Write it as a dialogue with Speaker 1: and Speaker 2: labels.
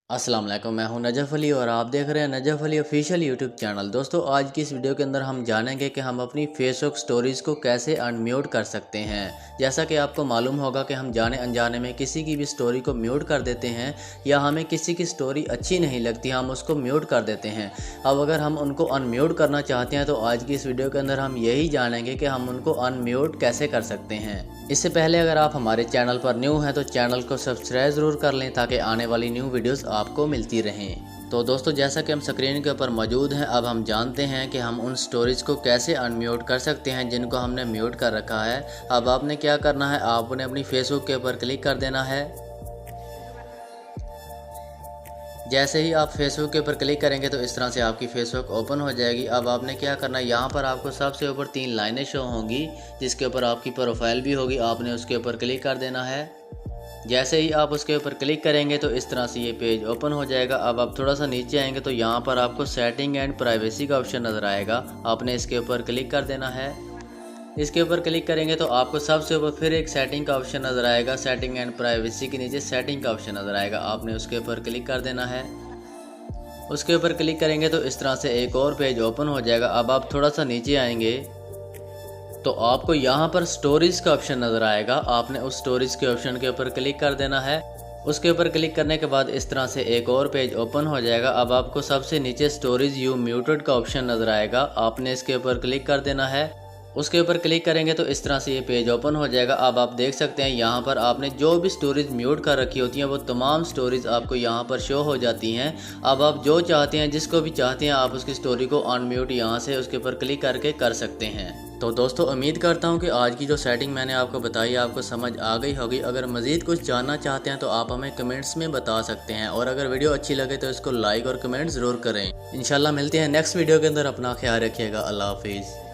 Speaker 1: अस्सलाम वालेकुम, मैं हूं नजफ़ अली और आप देख रहे हैं Najaf Ali official YouTube channel. दोस्तों, आज की इस वीडियो के अंदर हम जानेंगे कि हम अपनी फेसबुक स्टोरीज़ को कैसे अनम्यूट कर सकते हैं। जैसा कि आपको मालूम होगा कि हम जाने अनजाने में किसी की भी स्टोरी को म्यूट कर देते हैं या हमें किसी की स्टोरी अच्छी नहीं लगती, हम उसको म्यूट कर देते हैं। अब अगर हम उनको अनम्यूट करना चाहते हैं तो आज की इस वीडियो के अंदर हम यही जानेंगे कि हम उनको अनम्यूट कैसे कर सकते हैं। इससे पहले अगर आप हमारे चैनल पर न्यू हैं तो चैनल को सब्सक्राइब ज़रूर कर लें ताकि आने वाली न्यू वीडियोस आपको मिलती रहें। तो दोस्तों, जैसा कि हम स्क्रीन के ऊपर मौजूद हैं, अब हम जानते हैं कि हम उन स्टोरीज़ को कैसे अनम्यूट कर सकते हैं जिनको हमने म्यूट कर रखा है। अब आपने क्या करना है, आपने अपनी फेसबुक के ऊपर क्लिक कर देना है। जैसे ही आप फेसबुक के ऊपर क्लिक करेंगे तो इस तरह से आपकी फेसबुक ओपन हो जाएगी। अब आपने क्या करना है, यहाँ पर आपको सबसे ऊपर 3 लाइनें शो होंगी जिसके ऊपर आपकी प्रोफाइल भी होगी, आपने उसके ऊपर क्लिक कर देना है। जैसे ही आप उसके ऊपर क्लिक करेंगे तो इस तरह से ये पेज ओपन हो जाएगा। अब आप थोड़ा सा नीचे आएंगे तो यहाँ पर आपको सेटिंग एंड प्राइवेसी का ऑप्शन नज़र आएगा, आपने इसके ऊपर क्लिक कर देना है। इसके ऊपर क्लिक करेंगे तो आपको सबसे ऊपर फिर एक सेटिंग का ऑप्शन नज़र आएगा, सेटिंग एंड प्राइवेसी के नीचे सेटिंग का ऑप्शन नज़र आएगा, आपने उसके ऊपर क्लिक कर देना है। उसके ऊपर क्लिक करेंगे तो इस तरह से एक और पेज ओपन हो जाएगा। अब आप थोड़ा सा नीचे आएंगे तो आपको यहाँ पर स्टोरीज़ का ऑप्शन नज़र आएगा, आपने उस स्टोरीज़ के ऑप्शन के ऊपर क्लिक कर देना है। उसके ऊपर क्लिक करने के बाद इस तरह से एक और पेज ओपन हो जाएगा। अब आपको सबसे नीचे स्टोरीज यू म्यूटेड का ऑप्शन नज़र आएगा, आपने इसके ऊपर क्लिक कर देना है। उसके ऊपर क्लिक करेंगे तो इस तरह से ये पेज ओपन हो जाएगा। अब आप देख सकते हैं यहाँ पर आपने जो भी स्टोरीज म्यूट कर रखी होती हैं वो तमाम स्टोरीज आपको यहाँ पर शो हो जाती हैं। अब आप जो चाहते हैं, जिसको भी चाहते हैं, आप उसकी स्टोरी को अनम्यूट यहाँ से उसके ऊपर क्लिक करके कर सकते हैं। तो दोस्तों, उम्मीद करता हूँ कि आज की जो सेटिंग मैंने आपको बताई आपको समझ आ गई होगी। अगर मज़ीद कुछ जानना चाहते हैं तो आप हमें कमेंट्स में बता सकते हैं और अगर वीडियो अच्छी लगे तो इसको लाइक और कमेंट ज़रूर करें। इंशाल्लाह मिलते हैं नेक्स्ट वीडियो के अंदर। अपना ख्याल रखिएगा। अल्लाह हाफिज़।